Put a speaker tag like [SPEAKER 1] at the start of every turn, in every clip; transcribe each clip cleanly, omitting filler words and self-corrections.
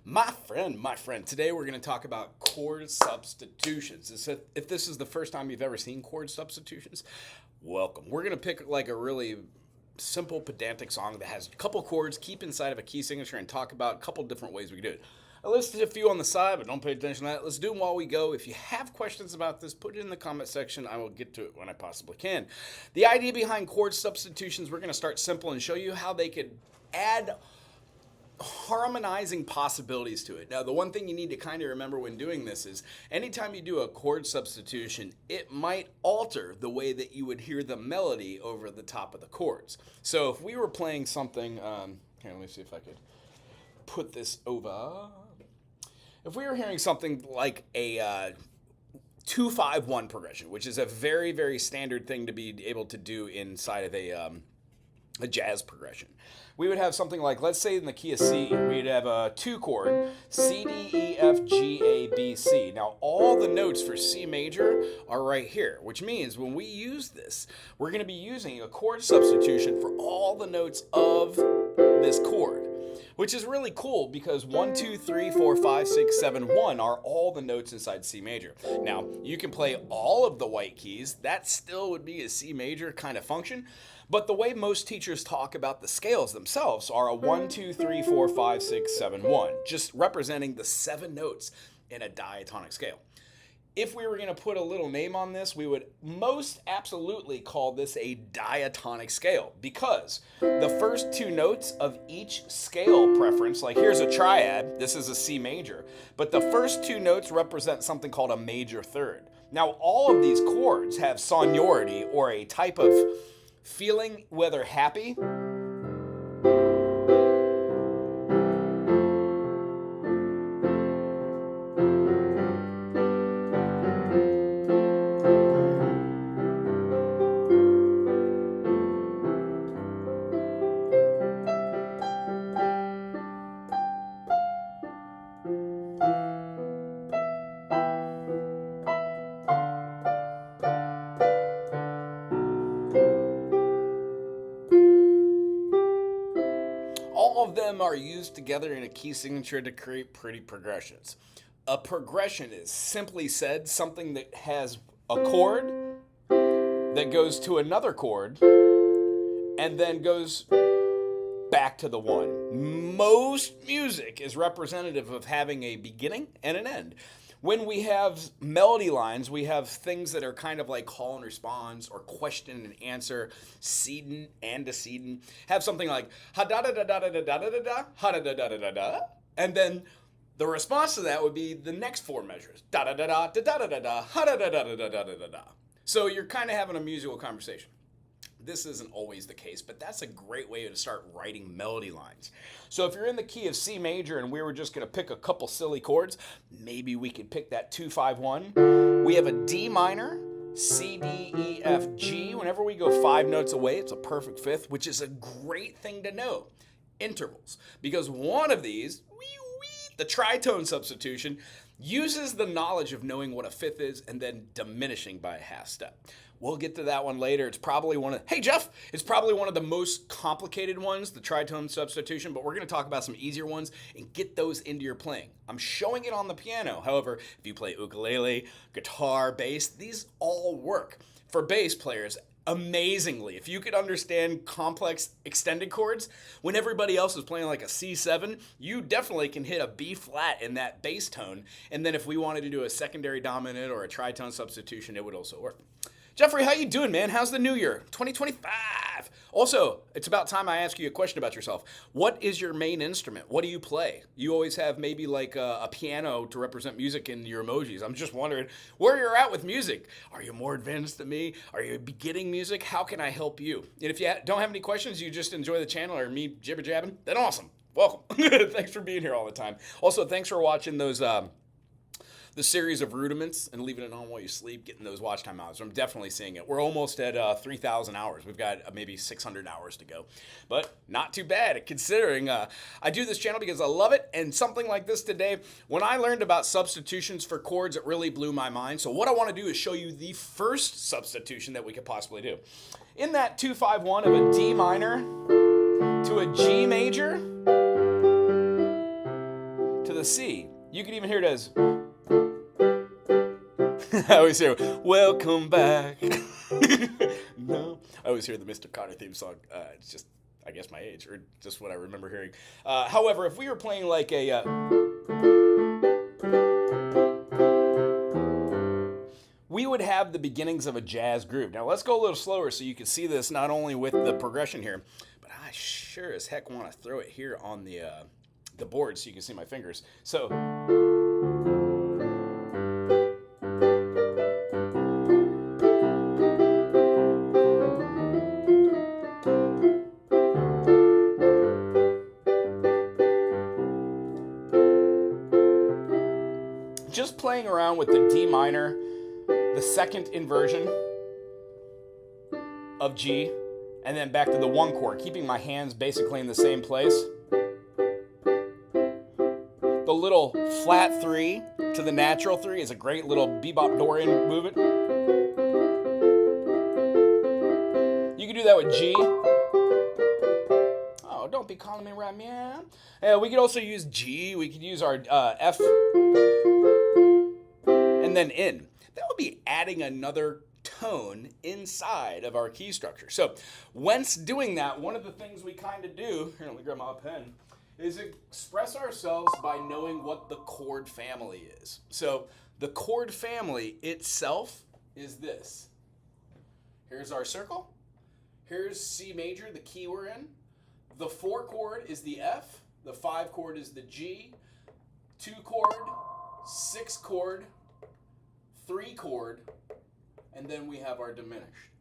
[SPEAKER 1] My friend, today we're going to talk about chord substitutions. If this is the first time you've ever seen chord substitutions, welcome. We're going to pick like a really simple pedantic song that has a couple chords, keep inside of a key signature, and talk about a couple different ways we can do it. I listed a few on the side, but don't pay attention to that. Let's do them while we go. If you have questions about this, put it in the comment section. I will get to it when I possibly can. The idea behind chord substitutions, we're going to start simple and show you how they could add harmonizing possibilities to it. Now, the one thing you need to kind of remember when doing this is anytime you do a chord substitution, it might alter the way that you would hear the melody over the top of the chords. So if we were playing something, here, let me see if I could put this over. If we were hearing something like a 2-5-1 progression, which is a very, very standard thing to be able to do inside of a jazz progression, we would have something like, let's say in the key of C, we'd have a 2 chord, C, D, E, F, G, A, B, C. Now, all the notes for C major are right here, which means when we use this, we're going to be using a chord substitution for all the notes of this chord, which is really cool because 1, 2, 3, 4, 5, 6, 7, 1 are all the notes inside C major. Now, you can play all of the white keys. That still would be a C major kind of function. But the way most teachers talk about the scales themselves are a 1, 2, 3, 4, 5, 6, 7, 1, just representing the 7 notes in a diatonic scale. If we were going to put a little name on this, we would most absolutely call this a diatonic scale because the first 2 notes of each scale preference, like here's a triad, this is a C major, but the first 2 notes represent something called a major third. Now, all of these chords have sonority or a type of feeling, whether happy all of them are used together in a key signature to create pretty progressions. A progression is simply said something that has a chord that goes to another chord and then goes back to the one. Most music is representative of having a beginning and an end. When we have melody lines, we have things that are kind of like call and response or question and answer, sedent, antecedent. Have something like ha da da da da da da da da da, ha da da da da da da, and then the response to that would be the next 4 measures, da da da da da da da da da, ha da da da da da da da da. So you're kind of having a musical conversation. This isn't always the case, but that's a great way to start writing melody lines. So if you're in the key of C major and we were just going to pick a couple silly chords, maybe we could pick that 2-5-1. We have a D minor, C, D, E, F, G. Whenever we go 5 notes away, it's a perfect fifth, which is a great thing to know. Intervals. Because one of these, the tritone substitution, uses the knowledge of knowing what a fifth is and then diminishing by a half step. We'll get to that one later. It's probably hey Jeff, it's probably one of the most complicated ones, the tritone substitution, but we're going to talk about some easier ones and get those into your playing. I'm showing it on the piano. However, if you play ukulele, guitar, bass, these all work. For bass players, amazingly, if you could understand complex extended chords, when everybody else is playing like a C7, you definitely can hit a B flat in that bass tone. And then if we wanted to do a secondary dominant or a tritone substitution, it would also work. Jeffrey, how you doing, man? How's the new year? 2025. Also, it's about time I ask you a question about yourself. What is your main instrument? What do you play? You always have maybe like a piano to represent music in your emojis. I'm just wondering where you're at with music. Are you more advanced than me? Are you beginning music? How can I help you? And if you don't have any questions, you just enjoy the channel or me jibber-jabbing, then awesome. Welcome. Thanks for being here all the time. Also, thanks for watching those the series of rudiments and leaving it on while you sleep, getting those watch time hours. I'm definitely seeing it. We're almost at 3,000 hours. We've got maybe 600 hours to go, but not too bad considering I do this channel because I love it. And something like this today, when I learned about substitutions for chords, it really blew my mind. So what I want to do is show you the first substitution that we could possibly do. In that 2-5-1 of a D minor to a G major, to the the C. You can even hear it as, I always hear, welcome back. No, I always hear the Mr. Connor theme song. It's just, I guess, my age, or just what I remember hearing. However, if we were playing like a, we would have the beginnings of a jazz groove. Now let's go a little slower so you can see this not only with the progression here, but I sure as heck want to throw it here on the board so you can see my fingers. So. Just playing around with the D minor, the second inversion of G, and then back to the 1 chord, keeping my hands basically in the same place. The little flat 3 to the natural 3 is a great little bebop Dorian movement. You can do that with G. Oh, don't be calling me right, man. We could also use G. We could use our F and then in. That would be adding another tone inside of our key structure. So, whence doing that, one of the things we kind of do, here, let me grab my pen, is express ourselves by knowing what the chord family is. So, the chord family itself is this. Here's our circle. Here's C major, the key we're in. The 4 chord is the F. The 5 chord is the G. 2 chord, 6 chord, 3 chord, and then we have our diminished.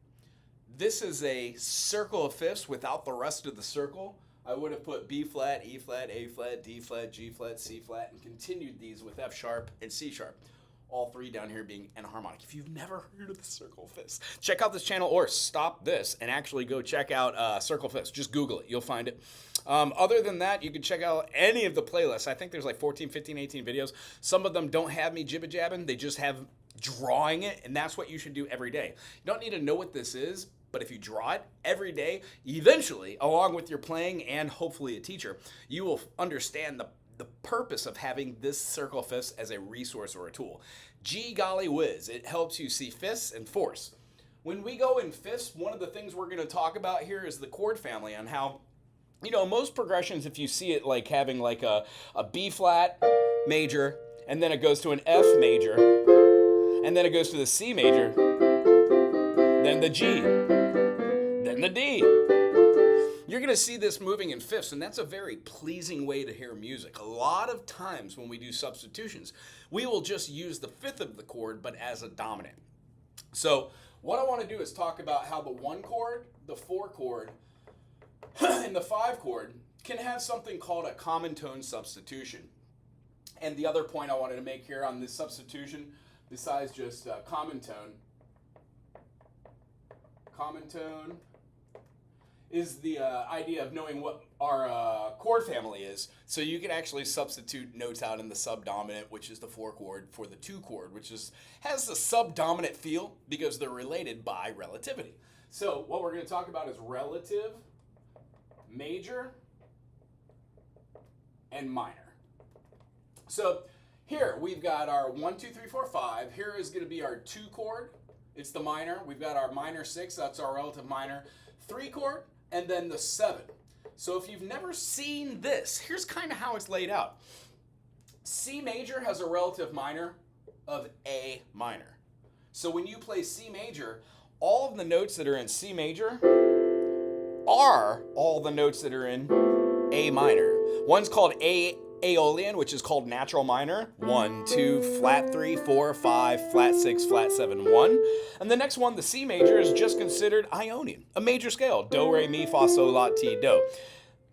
[SPEAKER 1] This is a circle of fifths without the rest of the circle. I would have put B flat, E flat, A flat, D flat, G flat, C flat, and continued these with F sharp and C sharp. All 3 down here being enharmonic. If you've never heard of the circle fifths, check out this channel or stop this and actually go check out circle fifths. Just Google it. You'll find it. Other than that, you can check out any of the playlists. I think there's like 14, 15, 18 videos. Some of them don't have me jibba-jabbing. They just have drawing it, and that's what you should do every day. You don't need to know what this is, but if you draw it every day, eventually, along with your playing and hopefully a teacher, you will understand the purpose of having this circle fifths as a resource or a tool. Gee golly whiz, it helps you see fifths and fourths. When we go in fifths, one of the things we're going to talk about here is the chord family and how, you know, most progressions, if you see it like having like a B flat major, and then it goes to an F major, and then it goes to the C major, then the G, then the D. You're going to see this moving in fifths, and that's a very pleasing way to hear music. A lot of times when we do substitutions, we will just use the fifth of the chord, but as a dominant. So what I want to do is talk about how the 1 chord, the 4 chord, and the 5 chord can have something called a common tone substitution. And the other point I wanted to make here on this substitution, besides just common tone is the idea of knowing what our chord family is. So you can actually substitute notes out in the subdominant, which is the 4 chord, for the 2 chord, which has the subdominant feel because they're related by relativity. So what we're going to talk about is relative, major, and minor. So here we've got our 1, 2, 3, 4, 5. Here is going to be our 2 chord. It's the minor. We've got our minor 6. That's our relative minor. 3 chord, and then the 7. So if you've never seen this, here's kind of how it's laid out. C major has a relative minor of A minor. So when you play C major, all of the notes that are in C major are all the notes that are in A minor. One's called Aeolian, which is called natural minor. 1, 2, flat 3, 4, 5, flat 6, flat 7, 1. And the next one, the C major, is just considered Ionian, a major scale. Do, re, mi, fa, sol, la, ti, do.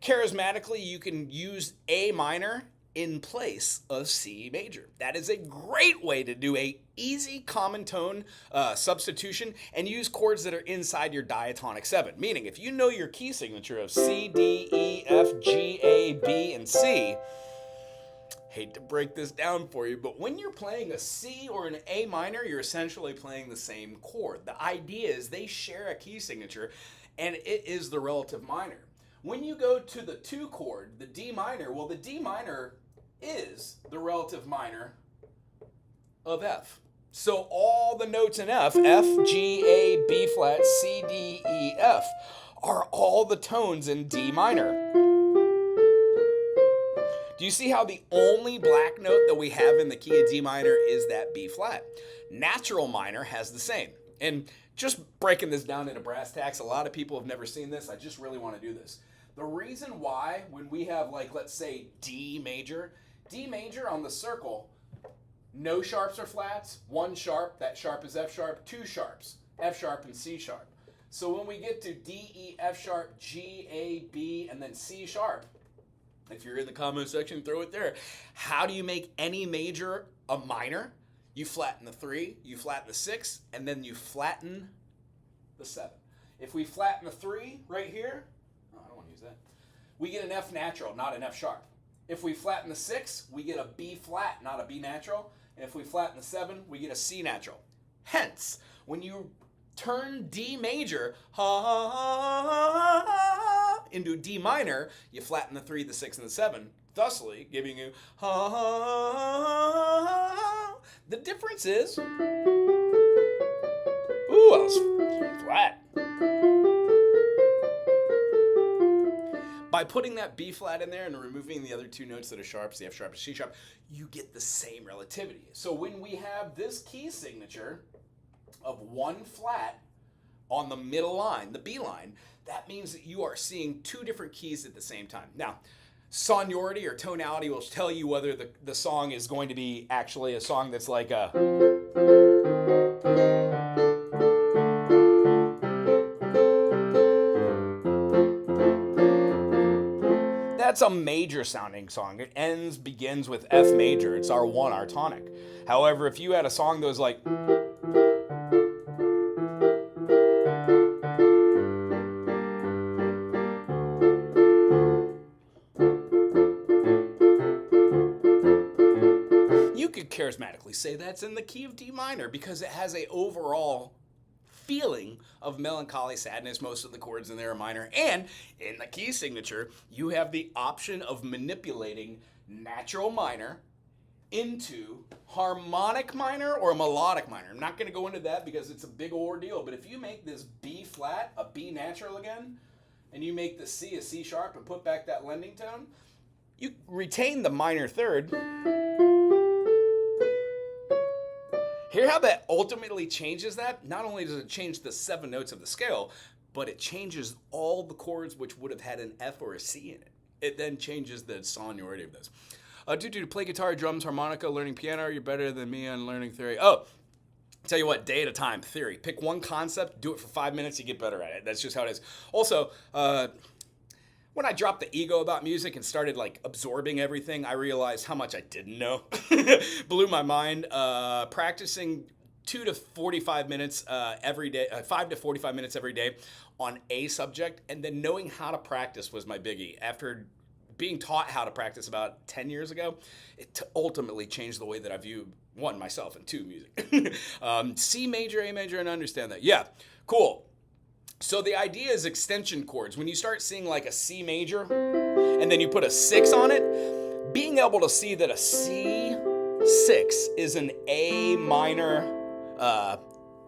[SPEAKER 1] Charismatically, you can use A minor in place of C major. That is a great way to do a easy common tone substitution and use chords that are inside your diatonic 7. Meaning, if you know your key signature of C, D, E, F, G, A, B, and C, hate to break this down for you, but when you're playing a C or an A minor, you're essentially playing the same chord. The idea is they share a key signature, and it is the relative minor. When you go to the 2 chord, the D minor, well, the D minor is the relative minor of F. So all the notes in F, G, A, B flat, C, D, E, F, are all the tones in D minor. Do you see how the only black note that we have in the key of D minor is that B flat? Natural minor has the same. And just breaking this down into brass tacks, a lot of people have never seen this. I just really want to do this. The reason why when we have, like, let's say D major on the circle, no sharps or flats, one sharp, that sharp is F sharp, two sharps, F sharp and C sharp. So when we get to D, E, F sharp, G, A, B, and then C sharp, if you're in the comment section, throw it there. How do you make any major a minor? You flatten the 3, you flatten the 6, and then you flatten the 7. If we flatten the 3 right here, oh, I don't want to use that, we get an F natural, not an F sharp. If we flatten the 6, we get a B flat, not a B natural. And if we flatten the 7, we get a C natural. Hence, when you turn D major into D minor, you flatten the 3, the 6, and the 7, thusly giving you The difference is, ooh, I was flat. By putting that B flat in there and removing the other two notes that are sharps, the F sharp and C sharp, you get the same relativity. So when we have this key signature of one flat on the middle line, the B line, that means that you are seeing two different keys at the same time. Now, sonority or tonality will tell you whether the song is going to be actually a song that's like a... That's a major sounding song. It begins with F major. It's our one, our tonic. However, if you had a song that was like... you could charismatically say that's in the key of D minor because it has a overall feeling of melancholy sadness. Most of the chords in there are minor, and in the key signature you have the option of manipulating natural minor into harmonic minor or melodic minor. I'm not going to go into that because it's a big ordeal, but if you make this B flat a B natural again, and you make the C a C sharp and put back that lending tone, you retain the minor third. Hear how that ultimately changes that? Not only does it change the 7 notes of the scale, but it changes all the chords which would have had an F or a C in it. It then changes the sonority of this. To play guitar, drums, harmonica, learning piano, you're better than me on learning theory. Oh, tell you what, day at a time, theory. Pick one concept, do it for 5 minutes, you get better at it. That's just how it is. Also, when I dropped the ego about music and started like absorbing everything, I realized how much I didn't know. Blew my mind. Practicing 2 to 45 minutes every day, 5 to 45 minutes every day on a subject, and then knowing how to practice was my biggie. After being taught how to practice about 10 years ago, it ultimately changed the way that I view, one, myself, and two, music. C major, A major, and I understand that. Yeah, cool. So the idea is extension chords. When you start seeing like a C major and then you put a 6 on it, being able to see that a C6 is an A minor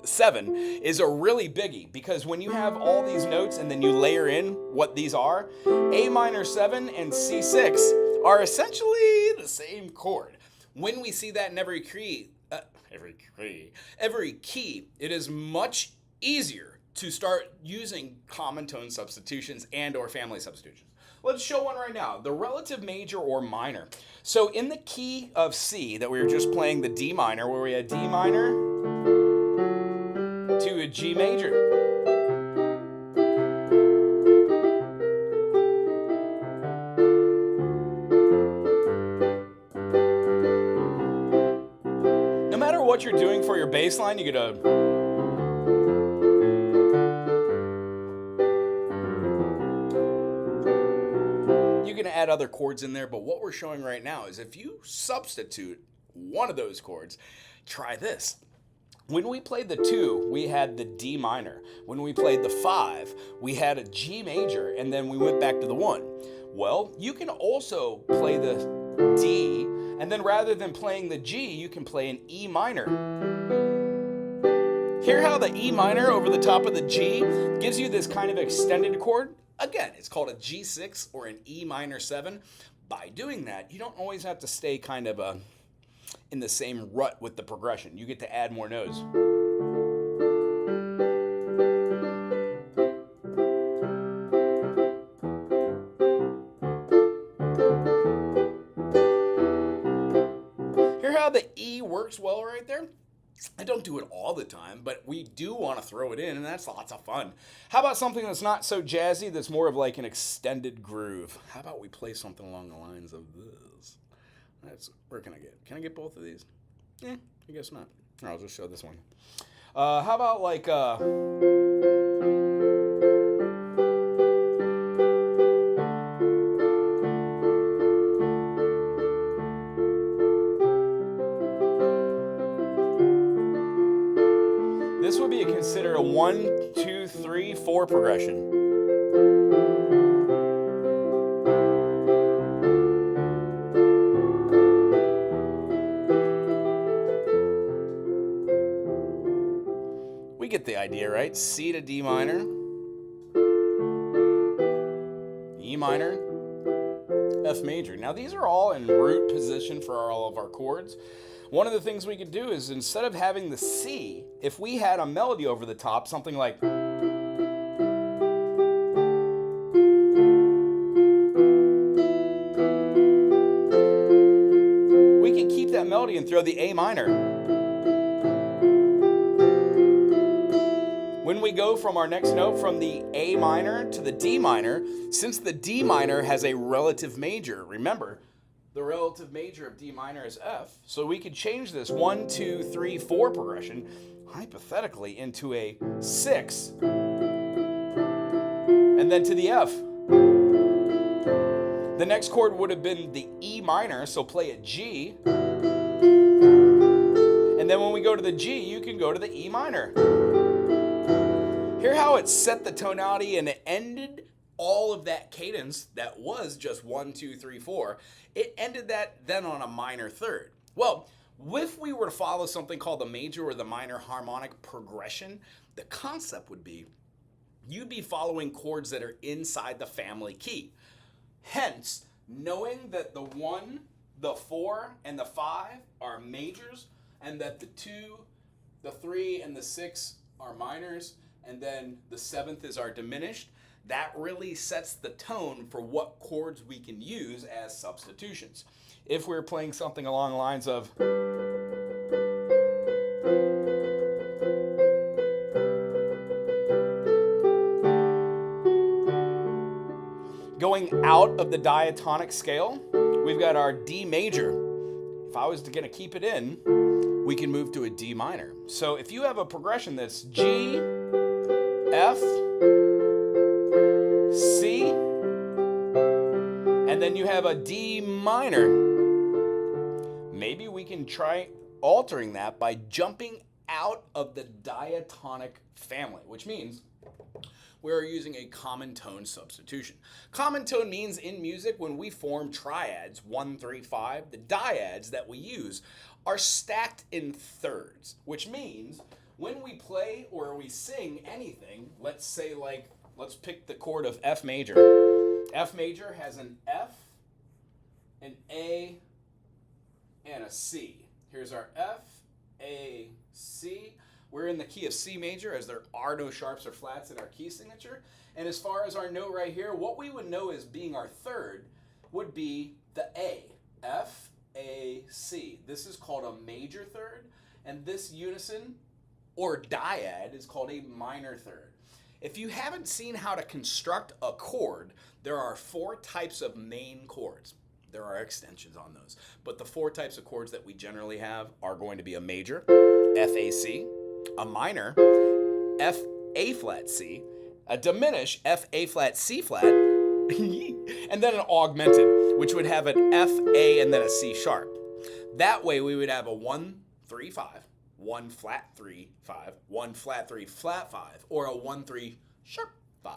[SPEAKER 1] 7 is a really biggie, because when you have all these notes and then you layer in what these are, A minor 7 and C6 are essentially the same chord. When we see that in every key, it is much easier to start using common tone substitutions and or family substitutions. Let's show one right now, the relative major or minor. So in the key of C that we were just playing, the D minor, where we had D minor to a G major. No matter what you're doing for your bass line, you get a... You're going to add other chords in there, but what we're showing right now is if you substitute one of those chords, try this. When we played the 2, we had the D minor. When we played the 5, we had a G major, and then we went back to the 1. Well, you can also play the D, and then rather than playing the G, you can play an E minor. Hear how the E minor over the top of the G gives you this kind of extended chord? Again, it's called a G6 or an E minor 7. By doing that, you don't always have to stay kind of in the same rut with the progression. You get to add more notes. Hear how the E works well right there? I don't do it all the time, but we do want to throw it in, and that's lots of fun. How about something that's not so jazzy, that's more of like an extended groove? How about we play something along the lines of this? Where can I get? Can I get both of these? I guess not. I'll just show this one. How about like... This would be considered a 1, 2, 3, 4 progression. We get the idea, right? C to D minor, E minor, F major. Now these are all in root position for all of our chords. One of the things we could do is, instead of having the C, if we had a melody over the top, something like... we can keep that melody and throw the A minor. When we go from our next note from the A minor to the D minor, since the D minor has a relative major, remember, the relative major of D minor is F, so we could change this 1, 2, 3, 4 progression, hypothetically, into a 6, and then to the F. The next chord would have been the E minor, so play a G, and then when we go to the G, you can go to the E minor. Hear how it set the tonality and it ended all of that cadence that was just 1, 2, 3, 4, it ended that then on a minor third. Well, if we were to follow something called the major or the minor harmonic progression, the concept would be you'd be following chords that are inside the family key. Hence, knowing that the 1, the 4, and the 5 are majors, and that the 2, the 3, and the 6 are minors, and then the 7th is our diminished, that really sets the tone for what chords we can use as substitutions. If we're playing something along the lines of... going out of the diatonic scale, we've got our D major. If I was going to keep it in, we can move to a D minor. So if you have a progression that's G, F, C, and then you have a D minor, maybe we can try altering that by jumping out of the diatonic family, which means we're using a common tone substitution. Common tone means in music when we form triads, 1, 3, 5, the dyads that we use are stacked in thirds, which means when we play or we sing anything, let's say let's pick the chord of F major. F major has an F, an A, and a C. Here's our F, A, C. We're in the key of C major, as there are no sharps or flats in our key signature. And as far as our note right here, what we would know as being our third would be the A. F, A, C. This is called a major third, and this unison or dyad is called a minor third. If you haven't seen how to construct a chord, there are 4 types of main chords. There are extensions on those, but the 4 types of chords that we generally have are going to be a major, F, A, C, a minor, F, A flat, C, a diminished, F, A flat, C flat, and then an augmented, which would have an F, A, and then a C sharp. That way we would have a 1, 3, 5, 1 flat 3, 5, 1 flat 3, flat 5, or a 1, 3 sharp 5.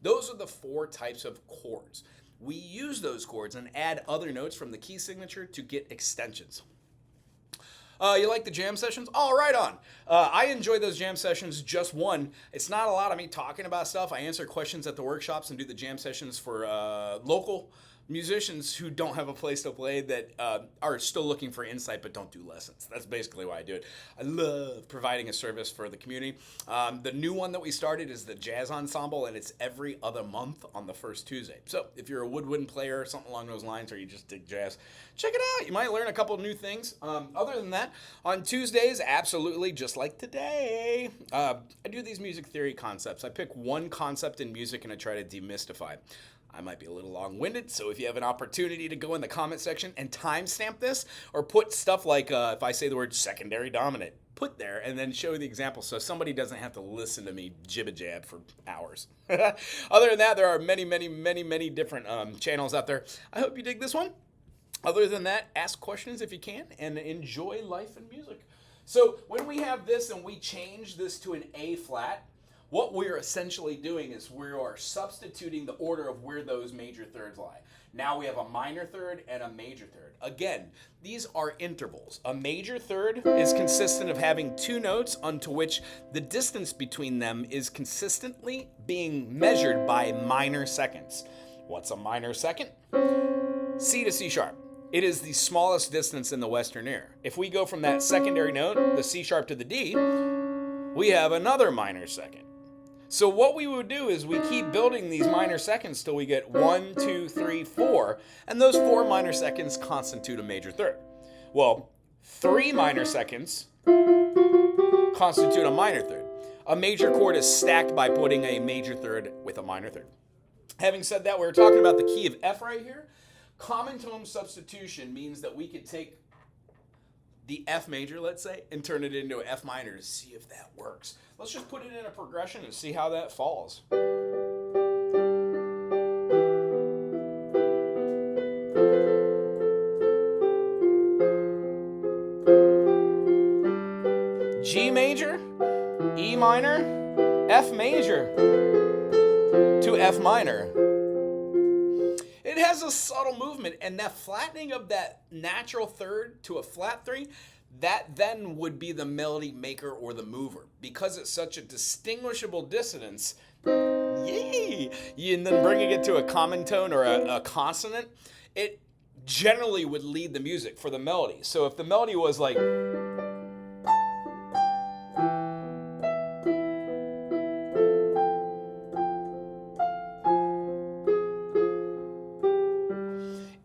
[SPEAKER 1] Those are the 4 types of chords. we use those chords and add other notes from the key signature to get extensions. You like the jam sessions? Oh, right on. I enjoy those jam sessions. Just one. It's not a lot of me talking about stuff. I answer questions at the workshops and do the jam sessions for local musicians who don't have a place to play that are still looking for insight but don't do lessons. That's basically why I do it. I love providing a service for the community. The new one that we started is the Jazz Ensemble, and it's every other month on the first Tuesday. So if you're a woodwind player or something along those lines, or you just dig jazz, check it out. You might learn a couple new things. Other than that, on Tuesdays, absolutely, just like today, I do these music theory concepts. I pick one concept in music and I try to demystify it. I might be a little long-winded, so if you have an opportunity to go in the comment section and timestamp this, or put stuff like, if I say the word secondary dominant, put there, and then show the example so somebody doesn't have to listen to me jibba-jab for hours. Other than that, there are many, many, many, many different channels out there. I hope you dig this one. Other than that, ask questions if you can, and enjoy life and music. So when we have this and we change this to an A flat, what we're essentially doing is we are substituting the order of where those major thirds lie. Now we have a minor third and a major third. Again, these are intervals. A major third is consistent of having two notes unto which the distance between them is consistently being measured by minor seconds. What's a minor second? C to C sharp. It is the smallest distance in the Western ear. If we go from that secondary note, the C sharp to the D, we have another minor second. So what we would do is we keep building these minor seconds till we get 1, 2, 3, 4, and those 4 minor seconds constitute a major third. Well, 3 minor seconds constitute a minor third. A major chord is stacked by putting a major third with a minor third. Having said that, we're talking about the key of F right here. Common tone substitution means that we could take the F major, let's say, and turn it into an F minor to see if that works. Let's just put it in a progression and see how that falls. G major, E minor, F major to F minor. It has a subtle movement, and that flattening of that natural third to a flat 3, that then would be the melody maker or the mover. Because it's such a distinguishable dissonance, yay! And then bringing it to a common tone or a consonant, it generally would lead the music for the melody. So if the melody was like,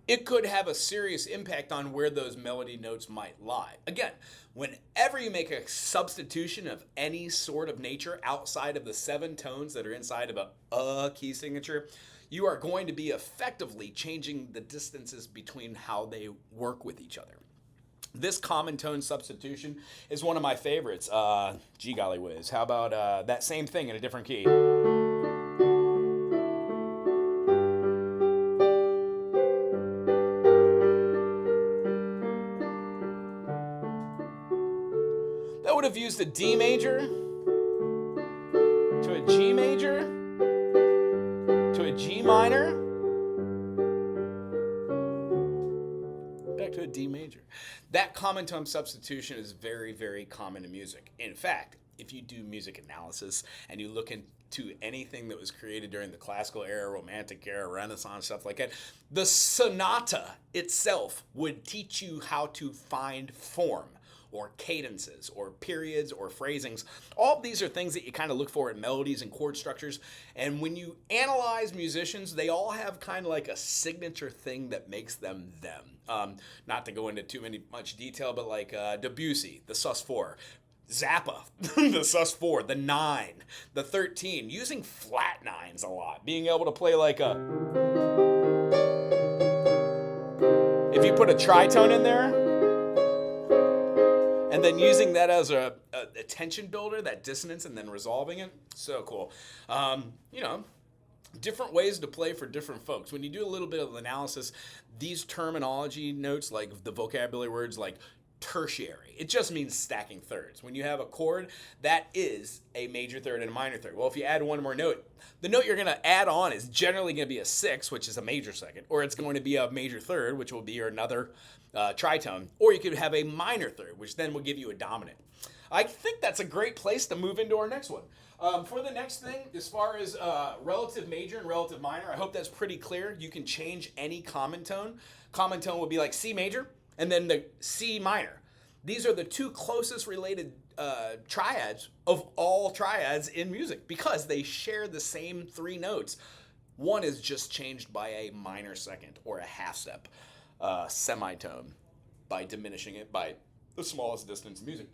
[SPEAKER 1] it could have a serious impact on where those melody notes might lie. Again, whenever you make a substitution of any sort of nature outside of the 7 tones that are inside of a key signature, you are going to be effectively changing the distances between how they work with each other. This common tone substitution is one of my favorites. Gee golly whiz, how about that same thing in a different key? That would have used a D major to a G major to a G minor back to a D major. That common tone substitution is very, very common in music. In fact, if you do music analysis and you look into anything that was created during the classical era, romantic era, Renaissance, stuff like that, the sonata itself would teach you how to find form, or cadences, or periods, or phrasings. All of these are things that you kind of look for in melodies and chord structures. And when you analyze musicians, they all have kind of like a signature thing that makes them them. Not to go into much detail, but like Debussy, the sus4. Zappa, the sus4, the 9, the 13, using flat 9s a lot. Being able to play like a... If you put a tritone in there, and then using that as a tension builder, that dissonance, and then resolving it. So cool. Different ways to play for different folks. When you do a little bit of analysis, these terminology notes, like the vocabulary words like tertiary. It just means stacking thirds. When you have a chord, that is a major third and a minor third. Well, if you add one more note, the note you're going to add on is generally going to be a sixth, which is a major second, or it's going to be a major third, which will be another tritone, or you could have a minor third, which then will give you a dominant. I think that's a great place to move into our next one. For the next thing, as far as relative major and relative minor, I hope that's pretty clear. You can change any common tone. Common tone would be like C major, and then the C minor. These are the two closest related triads of all triads in music because they share the same three notes. One is just changed by a minor second or a half step semitone by diminishing it by the smallest distance in music.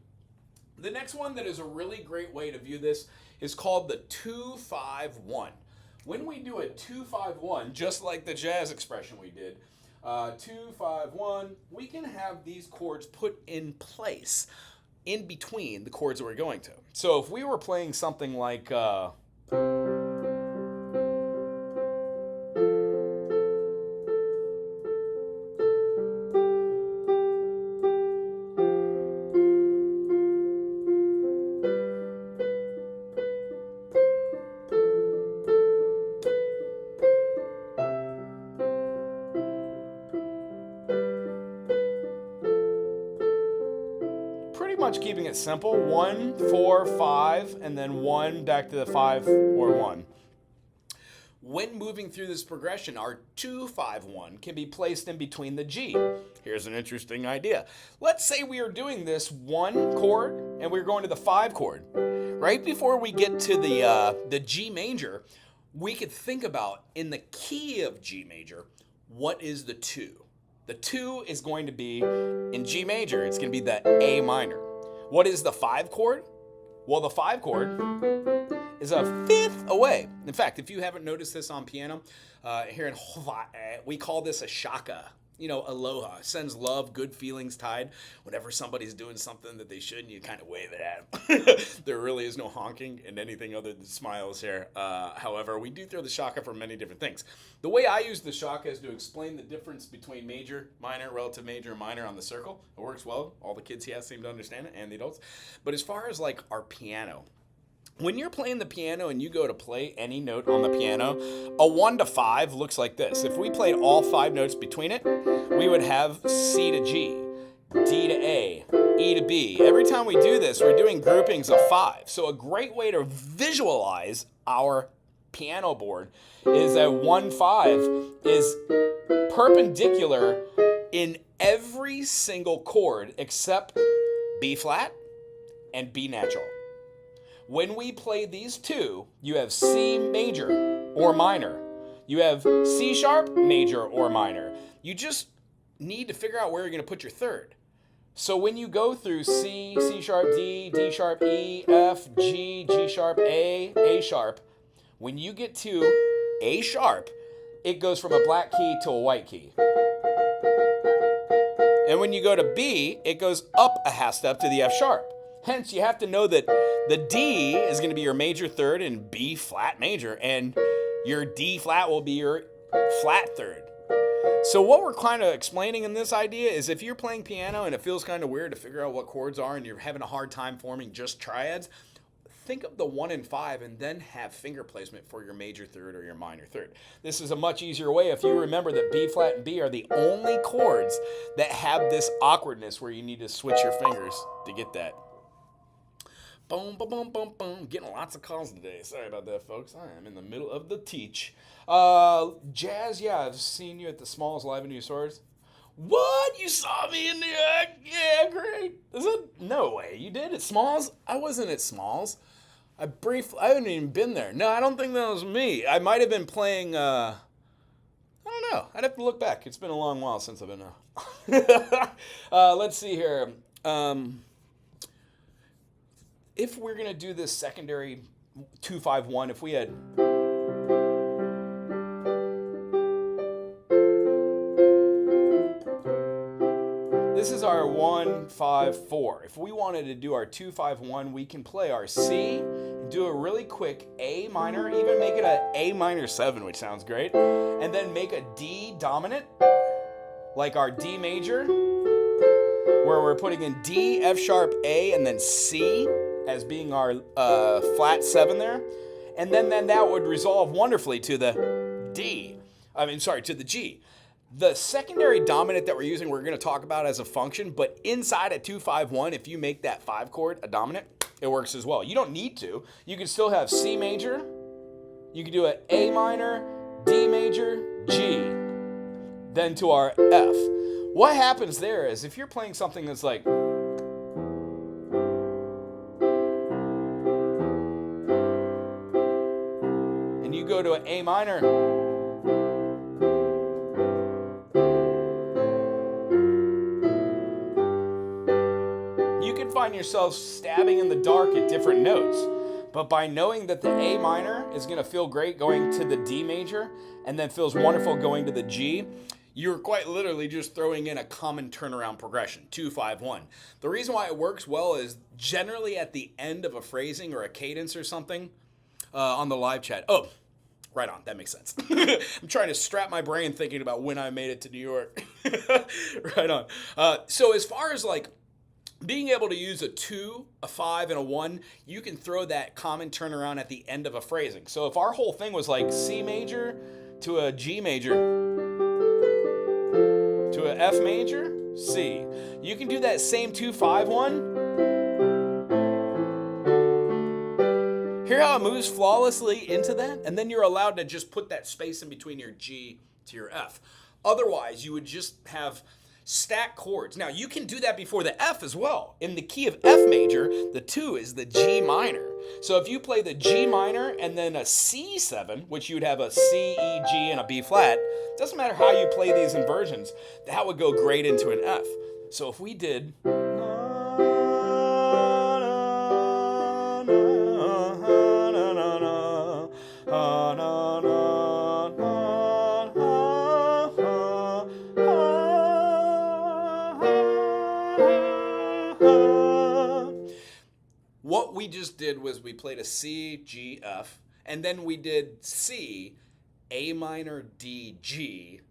[SPEAKER 1] The next one that is a really great way to view this is called the 2-5-1. When we do a 2-5-1, just like the jazz expression we did, 2-5-1, we can have these chords put in place in between the chords that we're going to. So if we were playing something like much keeping it simple, 1, 4, 5, and then 1 back to the 5 or 1. When moving through this progression, our 2-5-1 can be placed in between the G. Here's an interesting idea. Let's say we are doing this 1 chord and we're going to the 5 chord. Right before we get to the G major, we could think about, in the key of G major, what is the 2? The 2 is going to be, in G major, it's going to be the A minor. What is the 5 chord? Well, the 5 chord is a fifth away. In fact, if you haven't noticed this on piano, here in Hawaii, we call this a shaka. You know, aloha, sends love, good feelings tied. Whenever somebody's doing something that they shouldn't, you kind of wave it at them. There really is no honking and anything other than smiles here. However, we do throw the shaka for many different things. The way I use the shaka is to explain the difference between major, minor, relative major, and minor on the circle. It works well. All the kids here seem to understand it, and the adults. But as far as like our piano, when you're playing the piano and you go to play any note on the piano, a 1 to 5 looks like this. If we played all 5 notes between it, we would have C to G, D to A, E to B. Every time we do this, we're doing groupings of 5. So a great way to visualize our piano board is that 1-5 is perpendicular in every single chord except B flat and B natural. When we play these two, you have C major or minor. You have C sharp, major or minor. You just need to figure out where you're going to put your third. So when you go through C, C sharp, D, D sharp, E, F, G, G sharp, A sharp, when you get to A sharp, it goes from a black key to a white key. And when you go to B, it goes up a half step to the F sharp. Hence, you have to know that the D is going to be your major third and B flat major, and your D flat will be your flat third. So what we're kind of explaining in this idea is if you're playing piano and it feels kind of weird to figure out what chords are and you're having a hard time forming just triads, think of the 1 and 5 and then have finger placement for your major third or your minor third. This is a much easier way if you remember that B flat and B are the only chords that have this awkwardness where you need to switch your fingers to get that. Boom, boom, boom, boom, boom. Getting lots of calls today. Sorry about that, folks. I am in the middle of the teach. Jazz, yeah, I've seen you at the Smalls Live in New Swords. What? You saw me in the yeah, great. Is it? No way. You did at Smalls? I wasn't at Smalls. I haven't even been there. No, I don't think that was me. I might have been playing, I don't know. I'd have to look back. It's been a long while since I've been let's see here. If we're going to do this secondary 2-5-1, if we had... This is our 1-5-4. If we wanted to do our 2-5-1, we can play our C, do a really quick A minor, even make it a A minor 7, which sounds great, and then make a D dominant, like our D major, where we're putting in D, F sharp, A, and then C as being our flat 7 there. And then that would resolve wonderfully to the to the G. The secondary dominant that we're using, we're going to talk about as a function, but inside a 2-5-1, if you make that 5 chord a dominant, it works as well. You don't need to. You can still have C major. You can do an A minor, D major, G, then to our F. What happens there is if you're playing something that's like, and you go to an A minor, you can find yourself stabbing in the dark at different notes. But by knowing that the A minor is going to feel great going to the D major and then feels wonderful going to the G, you're quite literally just throwing in a common turnaround progression, 2-5-1. The reason why it works well is generally at the end of a phrasing or a cadence or something on the live chat. Oh, right on. That makes sense. I'm trying to strap my brain thinking about when I made it to New York. Right on. So as far as like being able to use a 2, a 5, and a 1, you can throw that common turnaround at the end of a phrasing. So if our whole thing was like C major to a G major to a F major, C, you can do that same 2-5-1. Hear how it moves flawlessly into that? And then you're allowed to just put that space in between your G to your F. Otherwise, you would just have stack chords. Now, you can do that before the F as well. In the key of F major, the 2 is the G minor. So if you play the G minor and then a C7, which you would have a C, E, G, and a B flat, doesn't matter how you play these inversions, that would go great into an F. So if we did... What we just did was we played a C, G, F, and then we did C, A minor, D, G,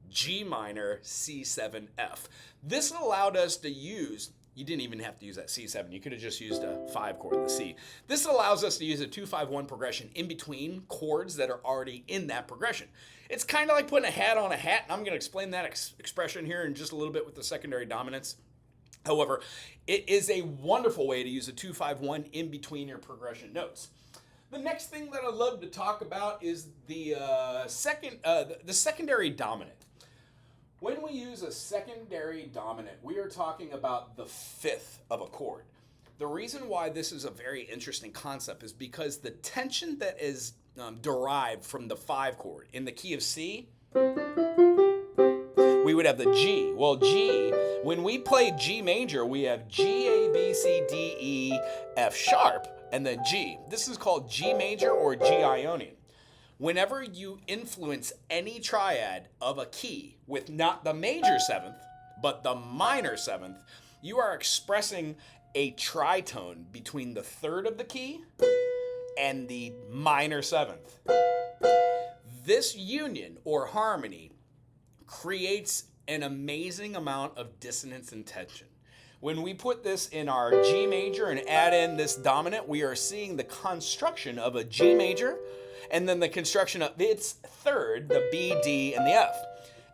[SPEAKER 1] G minor, C7, F. This allowed us to use, you didn't even have to use that C7, you could have just used a 5 chord in the C. This allows us to use a 2-5-1 progression in between chords that are already in that progression. It's kind of like putting a hat on a hat, and I'm going to explain that expression here in just a little bit with the secondary dominants. However, it is a wonderful way to use a 2-5-1 in between your progression notes. The next thing that I'd love to talk about is the secondary dominant. When we use a secondary dominant, we are talking about the 5th of a chord. The reason why this is a very interesting concept is because the tension that is derived from the 5 chord in the key of C, we would have the G. Well, G, when we play G major, we have G, A, B, C, D, E, F sharp, and then G. This is called G major or G Ionian. Whenever you influence any triad of a key with not the major 7th, but the minor 7th, you are expressing a tritone between the 3rd of the key and the minor 7th. This union or harmony creates an amazing amount of dissonance and tension. When we put this in our G major and add in this dominant, we are seeing the construction of a G major and then the construction of its 3rd, the B, D, and the F.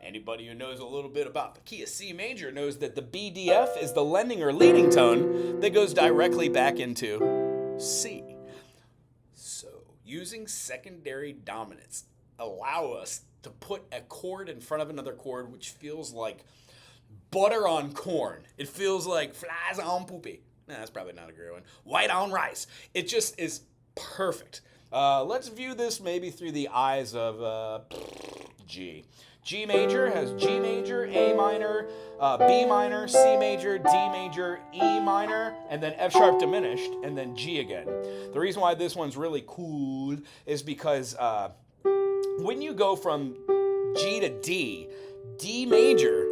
[SPEAKER 1] Anybody who knows a little bit about the key of C major knows that the B, D, F is the lending or leading tone that goes directly back into C. So using secondary dominants allow us to put a chord in front of another chord, which feels like butter on corn. It feels like flies on poopy. Nah, that's probably not a great one. White on rice. It just is perfect. Let's view this maybe through the eyes of G. G major has G major, A minor, B minor, C major, D major, E minor, and then F sharp diminished, and then G again. The reason why this one's really cool is because when you go from G to D, D major,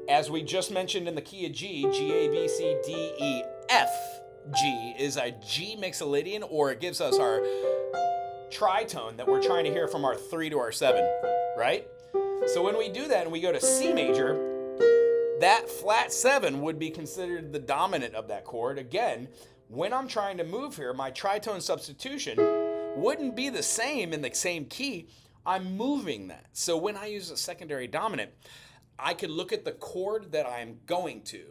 [SPEAKER 1] as we just mentioned in the key of G, G, A, B, C, D, E, F, G is a G mixolydian, or it gives us our tritone that we're trying to hear from our 3 to our 7, right? So when we do that and we go to C major, that flat 7 would be considered the dominant of that chord. Again, when I'm trying to move here, my tritone substitution wouldn't be the same in the same key. I'm moving that. So when I use a secondary dominant, I could look at the chord that I'm going to,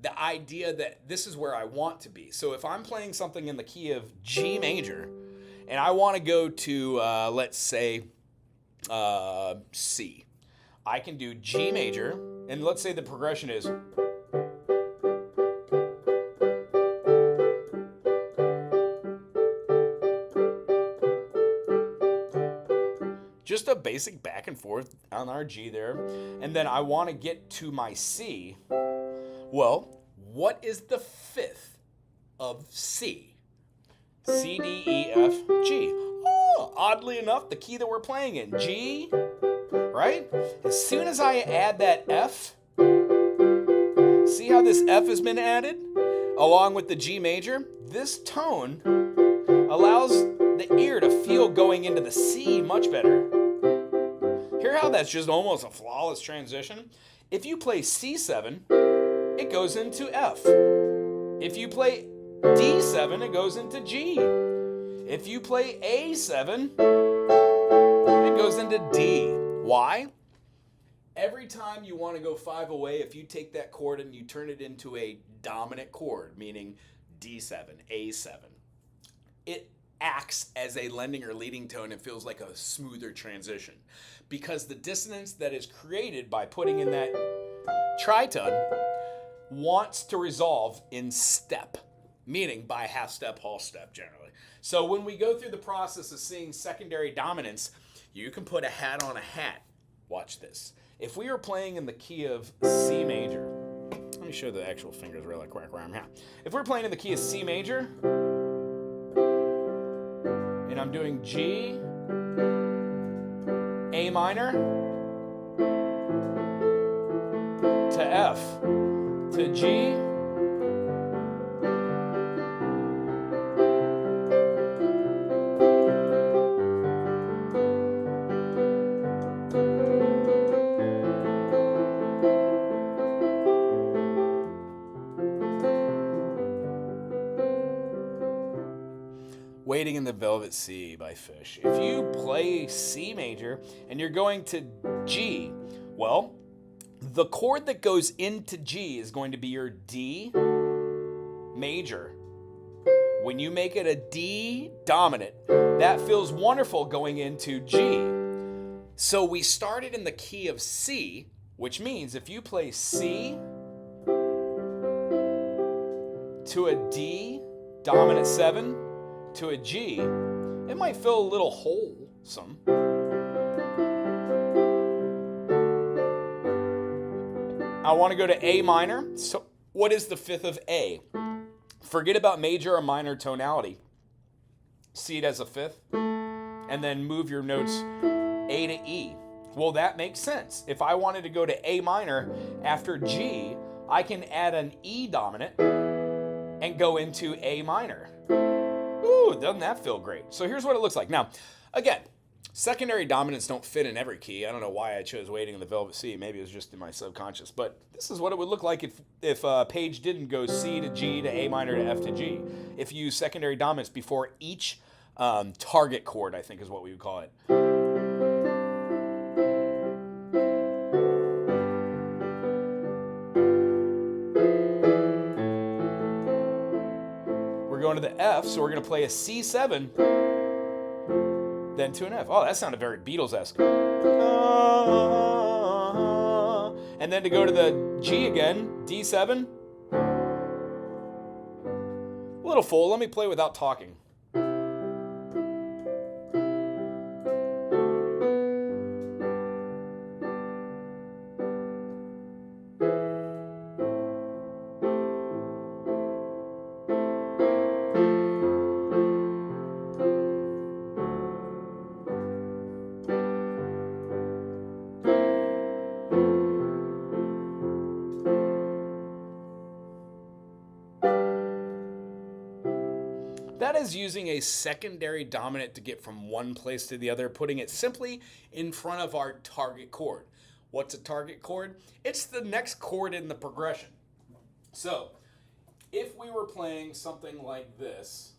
[SPEAKER 1] the idea that this is where I want to be. So if I'm playing something in the key of G major, and I want to go to, let's say, C, I can do G major, and let's say the progression is just a basic back and forth on our G there. And then I want to get to my C. Well, what is the fifth of C? C, D, E, F, G. Oh, oddly enough, the key that we're playing in, G, right? As soon as I add that F, see how this F has been added along with the G major? This tone allows the ear to feel going into the C much better. Hear how that's just almost a flawless transition? If you play C7, it goes into F. If you play D7, it goes into G. If you play A7, it goes into D. Why? Every time you want to go 5 away, if you take that chord and you turn it into a dominant chord, meaning D7, A7, it acts as a lending or leading tone and feels like a smoother transition. Because the dissonance that is created by putting in that tritone wants to resolve in step, meaning by half step, whole step generally. So when we go through the process of seeing secondary dominance, you can put a hat on a hat. Watch this. If we were playing in the key of C major, let me show the actual fingers really quick where I'm at. If we're playing in the key of C major, and I'm doing G, A minor, to F, to G, Waiting in the Velvet Sea by Fish. If you play C major and you're going to G, well, the chord that goes into G is going to be your D major. When you make it a D dominant, that feels wonderful going into G. So we started in the key of C, which means if you play C to a D dominant 7 to a G, it might feel a little wholesome. I want to go to A minor. So what is the fifth of A? Forget about major or minor tonality. See it as a fifth, and then move your notes A to E. Well, that makes sense. If I wanted to go to A minor after G, I can add an E dominant and go into A minor. Ooh, doesn't that feel great? So here's what it looks like. Now, again, secondary dominants don't fit in every key. I don't know why I chose Waiting in the Velvet Sea. Maybe it was just in my subconscious. But this is what it would look like if a page didn't go C to G to A minor to F to G. If you use secondary dominants before each target chord, I think is what we would call it. Going to the F, so we're going to play a C7, then to an F. Oh, that sounded very Beatles-esque. And then to go to the G again, D7. A little full. Let me play without talking. That is using a secondary dominant to get from one place to the other, putting it simply in front of our target chord. What's a target chord? It's the next chord in the progression. So, if we were playing something like this,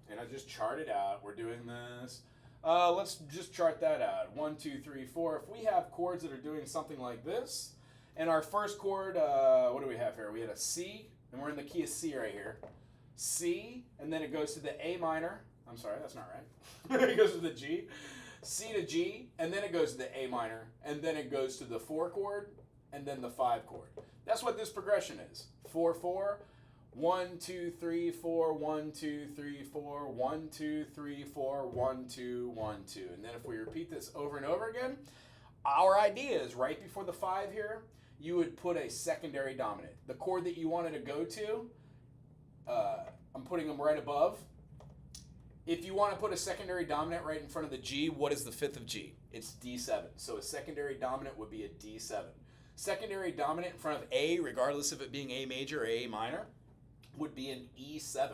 [SPEAKER 1] and I just chart it out, we're doing this. Let's just chart that out. 1, 2, 3, 4. If we have chords that are doing something like this, and our first chord, what do we have here? We had a C, and we're in the key of C right here. C, and then it goes to the A minor. I'm sorry, that's not right. It goes to the G. C to G, and then it goes to the A minor, and then it goes to the 4 chord, and then the 5 chord. That's what this progression is. 4, 4. 1, 2, 3, 4, 1, 2, 3, 4, 1, 2, 3, 4, 1, 2, 1, 2. And then if we repeat this over and over again, our idea is right before the 5 here, you would put a secondary dominant. The chord that you wanted to go to, I'm putting them right above. If you want to put a secondary dominant right in front of the G, what is the 5th of G? It's D7. So a secondary dominant would be a D7. Secondary dominant in front of A, regardless of it being A major or A minor, would be an E7.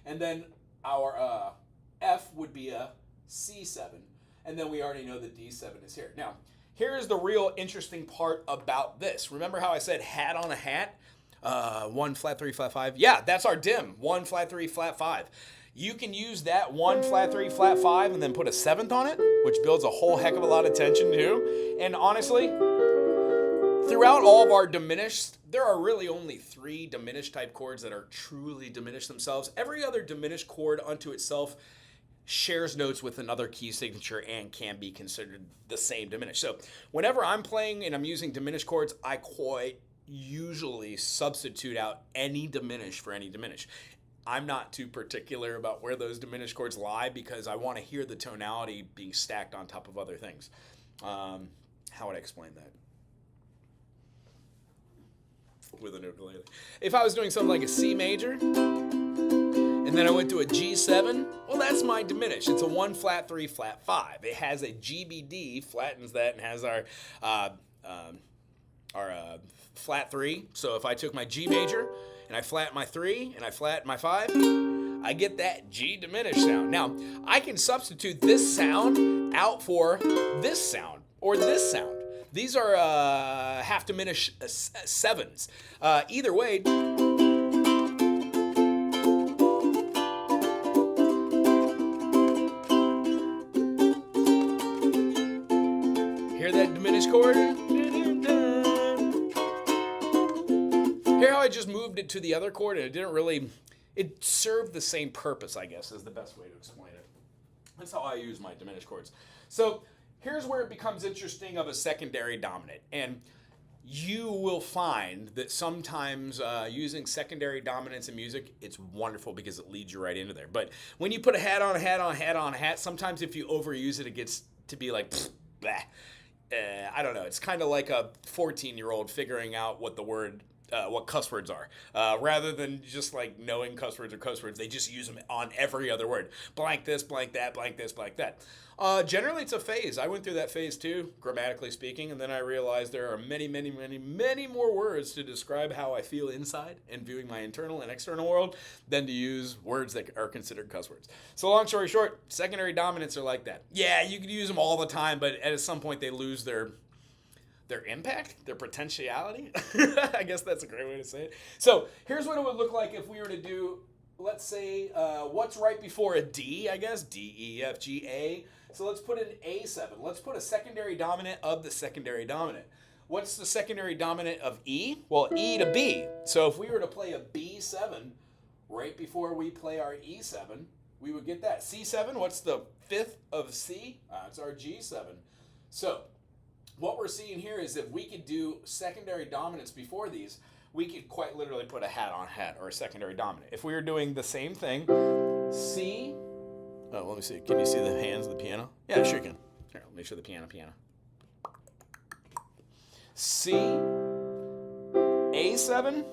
[SPEAKER 1] And then our F would be a C7. And then we already know that D7 is here. Now, here's the real interesting part about this. Remember how I said hat on a hat? 1, flat 3, flat 5. Yeah, that's our dim. 1, flat 3, flat 5. You can use that 1, flat 3, flat 5 and then put a 7th on it, which builds a whole heck of a lot of tension too. And honestly, throughout all of our diminished, there are really only 3 diminished type chords that are truly diminished themselves. Every other diminished chord unto itself shares notes with another key signature and can be considered the same diminished. So whenever I'm playing and I'm using diminished chords, I quite usually substitute out any diminished for any diminished. I'm not too particular about where those diminished chords lie because I want to hear the tonality being stacked on top of other things. How would I explain that? With an ukulele. If I was doing something like a C major, and then I went to a G7, well, that's my diminished. It's a 1, flat 3, flat 5. It has a GBD, flattens that, and has our flat 3. So if I took my G major, and I flat my 3, and I flat my 5, I get that G diminished sound. Now, I can substitute this sound out for this sound, or this sound. These are half diminished 7s. Either way, hear that diminished chord? Hear how I just moved it to the other chord and it didn't really, it served the same purpose, I guess, is the best way to explain it. That's how I use my diminished chords. So here's where it becomes interesting of a secondary dominant. And you will find that sometimes using secondary dominants in music, it's wonderful because it leads you right into there. But when you put a hat on a hat on a hat on a hat, sometimes if you overuse it, it gets to be like, blah. I don't know. It's kind of like a 14-year-old figuring out what the word, what cuss words are. Rather than just like knowing cuss words or cuss words, they just use them on every other word. Blank this, blank that, blank this, blank that. Generally, it's a phase. I went through that phase too, grammatically speaking, and then I realized there are many, many, many, many more words to describe how I feel inside and viewing my internal and external world than to use words that are considered cuss words. So long story short, secondary dominants are like that. Yeah, you could use them all the time, but at some point they lose their impact, their potentiality. I guess that's a great way to say it. So here's what it would look like if we were to do, let's say, what's right before a D, I guess? D, E, F, G, A. So let's put an A7. Let's put a secondary dominant of the secondary dominant. What's the secondary dominant of E? Well, E to B. So if we were to play a B7 right before we play our E7, we would get that. C7, what's the 5th of C? It's our G7. So what we're seeing here is if we could do secondary dominants before these, we could quite literally put a hat on hat or a secondary dominant. If we were doing the same thing, C, oh, let me see. Can you see the hands of the piano? Yeah, sure you can. Here, let me show the piano. C, A7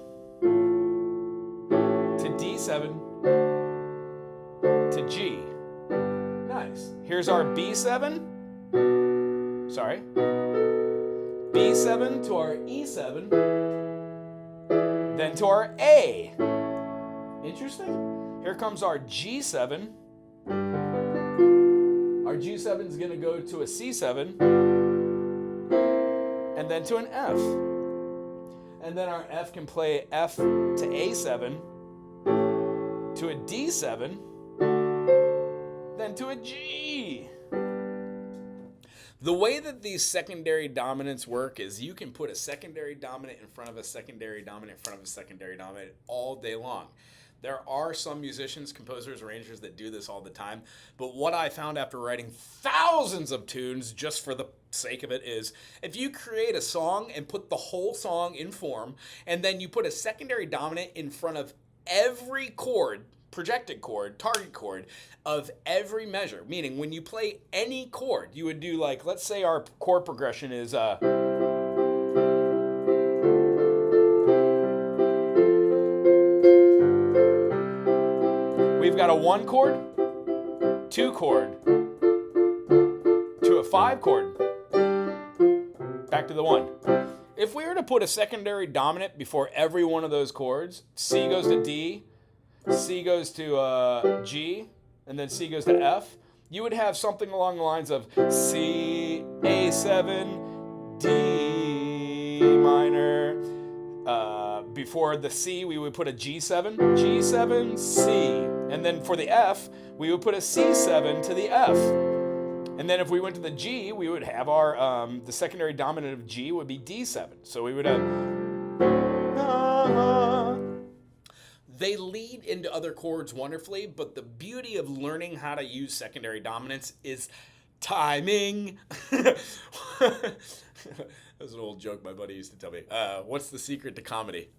[SPEAKER 1] to D7 to G. Nice. Here's our B7. Sorry. B7 to our E7. Then to our A. Interesting. Here comes our G7. Our G7 is going to go to a C7. and then to an F. And then our F can play F to A7, to a D7, then to a G. The way that these secondary dominants work is you can put a secondary dominant in front of a secondary dominant in front of a secondary dominant all day long. There are some musicians, composers, arrangers that do this all the time, but what I found after writing thousands of tunes just for the sake of it is if you create a song and put the whole song in form and then you put a secondary dominant in front of every chord, projected chord, target chord of every measure, meaning when you play any chord, you would do like, let's say our chord progression is we've got a 1 chord, 2 chord, to a 5 chord, back to the 1. If we were to put a secondary dominant before every one of those chords, C goes to D, C goes to G, and then C goes to F, you would have something along the lines of C, A7, D minor. Before the C, we would put a G7, G7, C. And then for the F, we would put a C7 to the F. And then if we went to the G, we would have our, the secondary dominant of G would be D7. So we would have... They lead into other chords wonderfully, but the beauty of learning how to use secondary dominants is timing. That's an old joke my buddy used to tell me. What's the secret to comedy?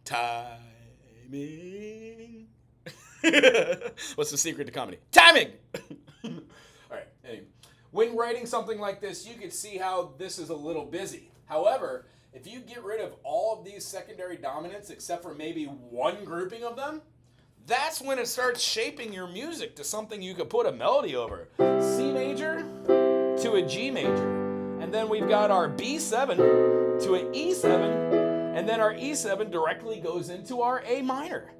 [SPEAKER 1] Timing. What's the secret to comedy? Timing! All right, anyway. When writing something like this, you can see how this is a little busy. However, if you get rid of all of these secondary dominants except for maybe one grouping of them, that's when it starts shaping your music to something you could put a melody over. C major to a G major. And then we've got our B7 to an E7, and then our E7 directly goes into our A minor.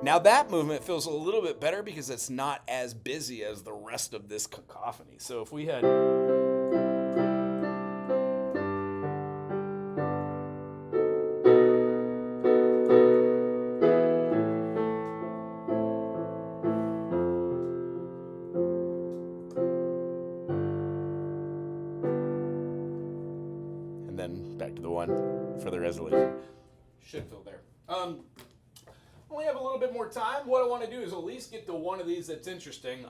[SPEAKER 1] Now that movement feels a little bit better because it's not as busy as the rest of this cacophony. So if we had... then back to the 1 for the resolution. Should feel there. Only have a little bit more time. What I want to do is at least get to one of these that's interesting.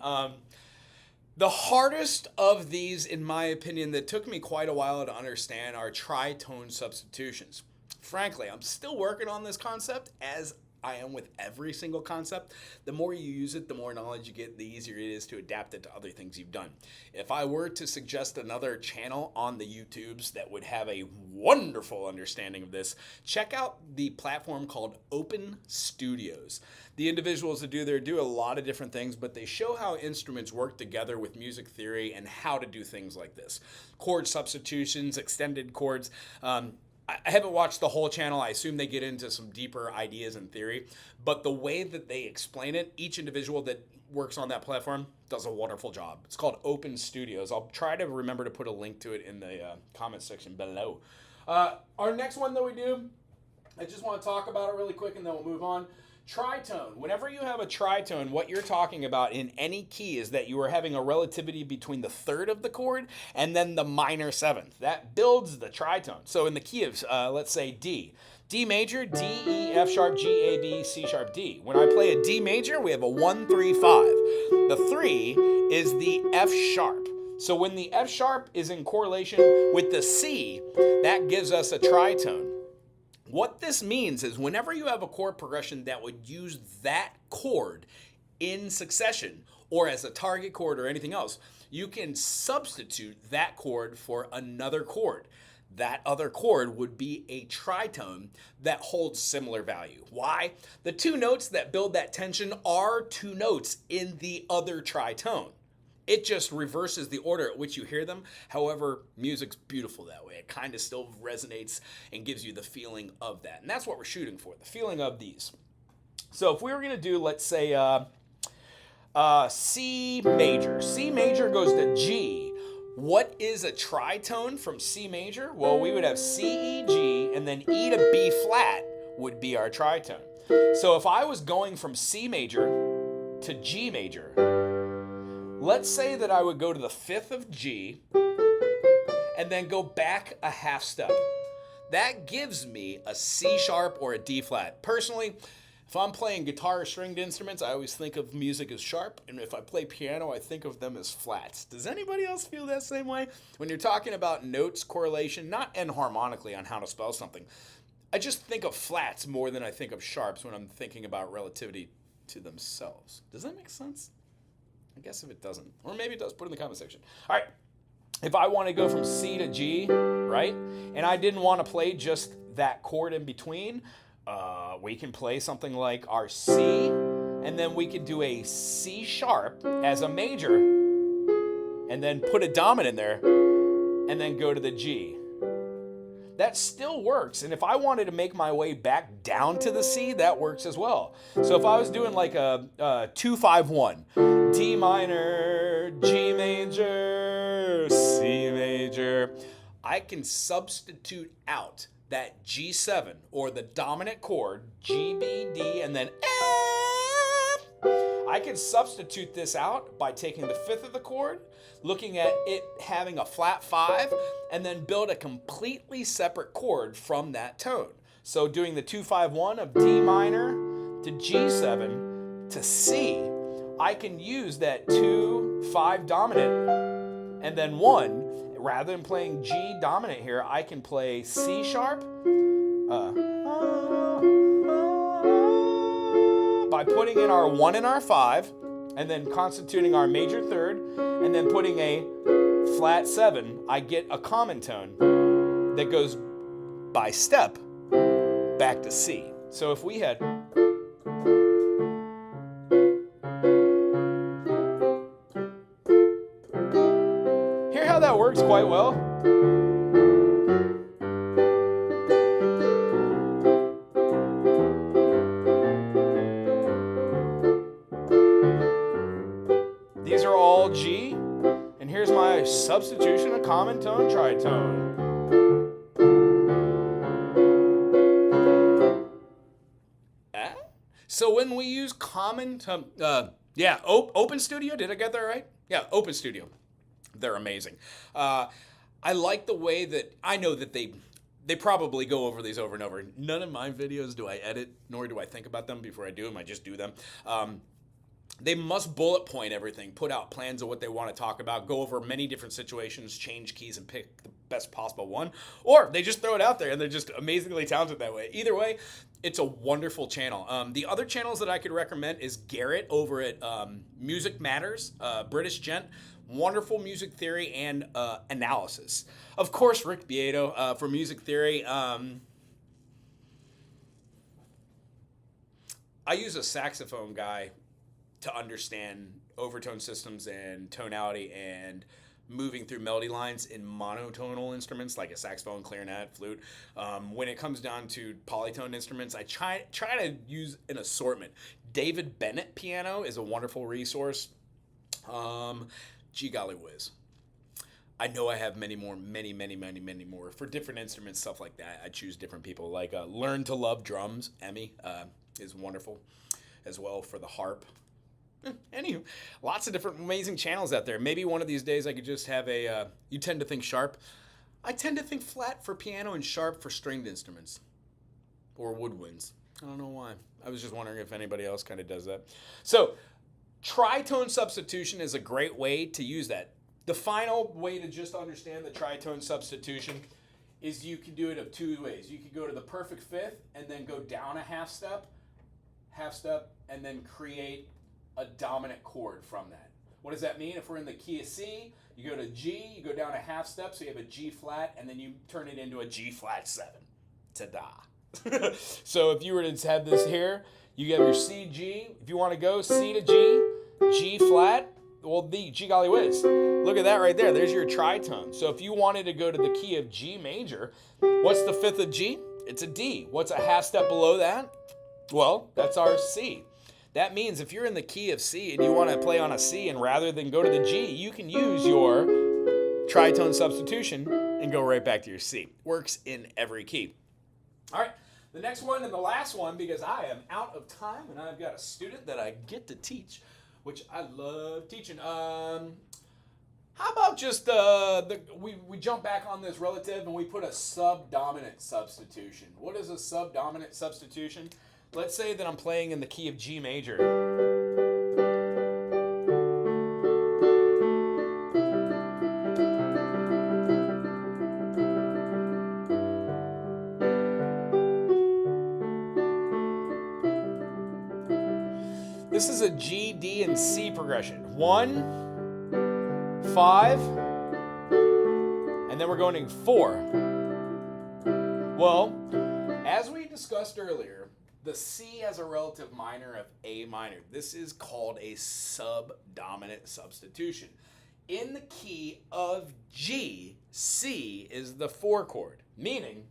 [SPEAKER 1] The hardest of these, in my opinion, that took me quite a while to understand are tritone substitutions. Frankly, I'm still working on this concept, as I am with every single concept. The more you use it, the more knowledge you get, the easier it is to adapt it to other things you've done. If I were to suggest another channel on the YouTubes that would have a wonderful understanding of this, check out the platform called Open Studios. The individuals that do a lot of different things, but they show how instruments work together with music theory and how to do things like this. Chord substitutions, extended chords. I haven't watched the whole channel. I assume they get into some deeper ideas and theory, but the way that they explain it, each individual that works on that platform does a wonderful job. It's called Open Studios. I'll try to remember to put a link to it in the comment section below. Our next one that we do, I just want to talk about it really quick and then we'll move on. Tritone. Whenever you have a tritone, what you're talking about in any key is that you are having a relativity between the third of the chord and then the minor seventh. That builds the tritone. So in the key of, let's say, D. D major, D, E, F sharp, G, A, B, C sharp, D. When I play a D major, we have a 1, 3, 5. The 3 is the F sharp. So when the F sharp is in correlation with the C, that gives us a tritone. What this means is whenever you have a chord progression that would use that chord in succession or as a target chord or anything else, you can substitute that chord for another chord. That other chord would be a tritone that holds similar value. Why? The two notes that build that tension are two notes in the other tritone. It just reverses the order at which you hear them. However, music's beautiful that way. It kind of still resonates and gives you the feeling of that. And that's what we're shooting for, the feeling of these. So if we were going to do, let's say, C major. C major goes to G. What is a tritone from C major? Well, we would have C, E, G, and then E to B flat would be our tritone. So if I was going from C major to G major, let's say that I would go to the 5th of G and then go back a half step. That gives me a C sharp or a D flat. Personally, if I'm playing guitar or stringed instruments, I always think of music as sharp, and if I play piano, I think of them as flats. Does anybody else feel that same way? When you're talking about notes, correlation, not enharmonically on how to spell something, I just think of flats more than I think of sharps when I'm thinking about relativity to themselves. Does that make sense? I guess if it doesn't, or maybe it does, put it in the comment section. All right, if I want to go from C to G, right, and I didn't want to play just that chord in between, we can play something like our C, and then we could do a C sharp as a major, and then put a dominant there, and then go to the G. That still works, and if I wanted to make my way back down to the C, that works as well. So if I was doing like a 2-5-1, D minor, G major, C major, I can substitute out that G7 or the dominant chord, G, B, D, and then F. I can substitute this out by taking the 5th of the chord, looking at it having a flat 5, and then build a completely separate chord from that tone. So doing the 2-5-1 of D minor to G7 to C, I can use that 2-5 dominant and then 1. Rather than playing G dominant here, I can play C sharp by putting in our 1 and our 5, and then constituting our major third, and then putting a flat 7. I get a common tone that goes by step back to C. So if we had that works quite well. These are all G, and here's my substitution of common tone, tritone. So when we use common tone, Open Studio, did I get that right? Yeah, Open Studio. They're amazing. I like the way that, I know that they probably go over these over and over. None of my videos do I edit, nor do I think about them before I do them. I just do them. They must bullet point everything, put out plans of what they want to talk about, go over many different situations, change keys, and pick the best possible one. Or they just throw it out there, and they're just amazingly talented that way. Either way, it's a wonderful channel. The other channels that I could recommend is Garrett over at Music Matters, British gent. Wonderful music theory and analysis. Of course, Rick Beato for music theory. I use a saxophone guy to understand overtone systems and tonality and moving through melody lines in monotonal instruments like a saxophone, clarinet, flute. When it comes down to polytone instruments, I try to use an assortment. David Bennett piano is a wonderful resource. Gee golly whiz. I know I have many more for different instruments, stuff like that. I choose different people. Like Learn to Love Drums, Emmy, is wonderful as well for the harp. Anywho, lots of different amazing channels out there. Maybe one of these days I could just have a, you tend to think sharp. I tend to think flat for piano and sharp for stringed instruments or woodwinds. I don't know why. I was just wondering if anybody else kind of does that. So, tritone substitution is a great way to use that. The final way to just understand the tritone substitution is you can do it of two ways. You could go to the perfect fifth and then go down a half step, and then create a dominant chord from that. What does that mean? If we're in the key of C, you go to G, you go down a half step, so you have a G flat, and then you turn it into a G flat 7. Ta-da. So if you were to have this here, you have your C, G. If you want to go C to G, G flat, well, the G golly whiz. Look at that right there. There's your tritone. So if you wanted to go to the key of G major, what's the fifth of G? It's a D. What's a half step below that? Well, that's our C. That means if you're in the key of C and you want to play on a C, and rather than go to the G, you can use your tritone substitution, and go right back to your C. Works in every key. All right, the next one and the last one, because I am out of time and I've got a student that I get to teach, which I love teaching. How about just we jump back on this relative and we put a subdominant substitution. What is a subdominant substitution? Let's say that I'm playing in the key of G major. This is a G, D, and C progression. 1, 5, and then we're going to 4. Well, as we discussed earlier, the C has a relative minor of A minor. This is called a subdominant substitution. In the key of G, C is the 4 chord, meaning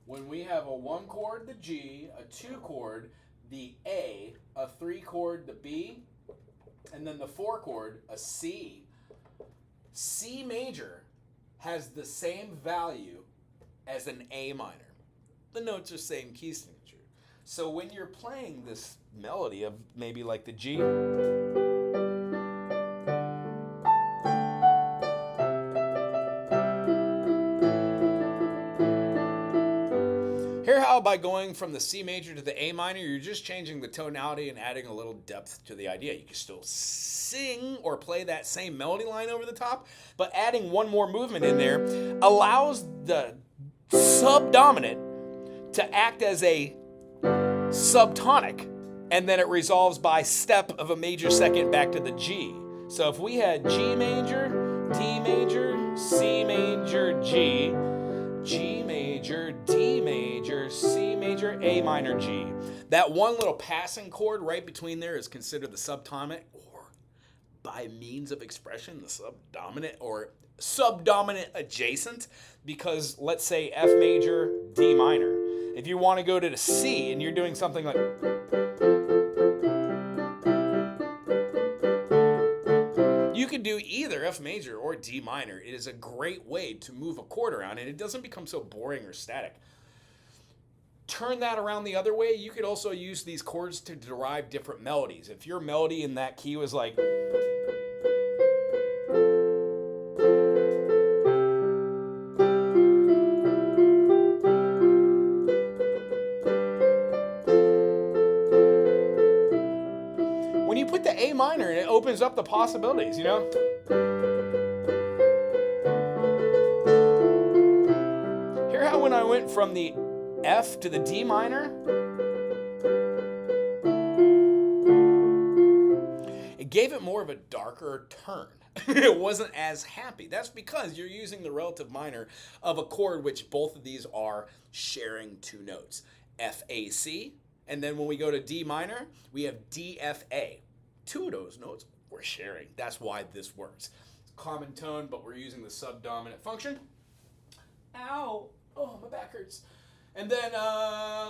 [SPEAKER 1] when we have a 1 chord, the G, a 2 chord, the A, a 3 chord, the B, and then the 4 chord, a C. C major has the same value as an A minor. The notes are same key signature. So when you're playing this melody of maybe like the G, hear how by going from the C major to the A minor, you're just changing the tonality and adding a little depth to the idea. You can still sing or play that same melody line over the top, but adding one more movement in there allows the subdominant to act as a subtonic, and then it resolves by step of a major second back to the G. So if we had G major, D major, C major, G, G major, D major, C major, A minor, G. That one little passing chord right between there is considered the subtonic, or by means of expression, the subdominant or subdominant adjacent, because let's say F major, D minor. If you want to go to the C and you're doing something like, you could do either F major or D minor. It is a great way to move a chord around and it doesn't become so boring or static. Turn that around the other way, you could also use these chords to derive different melodies. If your melody in that key was like, when you put the A minor in, it opens up the possibilities, you know? Hear how when I went from the F to the D minor, it gave it more of a darker turn. It wasn't as happy. That's because you're using the relative minor of a chord which both of these are sharing 2 notes. F, A, C, and then when we go to D minor, we have D, F, A. 2 of those notes we're sharing. That's why this works. It's a common tone, but we're using the subdominant function. Ow! Oh, my back hurts. And then,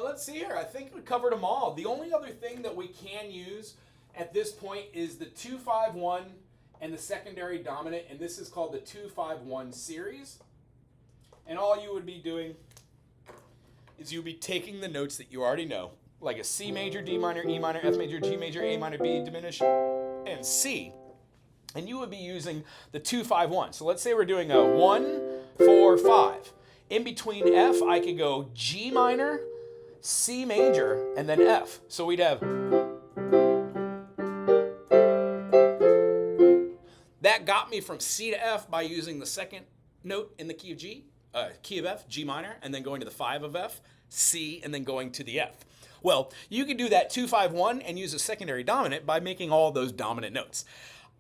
[SPEAKER 1] let's see here. I think we covered them all. The only other thing that we can use at this point is the 2-5-1 and the secondary dominant, and this is called the 2-5-1 series. And all you would be doing is you'd be taking the notes that you already know, like a C major, D minor, E minor, F major, G major, A minor, B diminished, and C. And you would be using the 2-5-1. So let's say we're doing a 1-4-5. In between F, I could go G minor, C major, and then F. So we'd have, that got me from C to F by using the second note in the key of G, key of F, G minor, and then going to the 5 of F, C, and then going to the F. Well, you could do that 2-5-1 and use a secondary dominant by making all those dominant notes.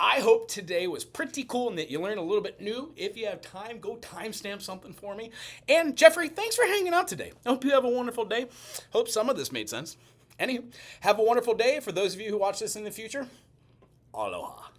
[SPEAKER 1] I hope today was pretty cool and that you learned a little bit new. If you have time, go timestamp something for me. And Jeffrey, thanks for hanging out today. I hope you have a wonderful day. Hope some of this made sense. Anywho, have a wonderful day. For those of you who watch this in the future, aloha.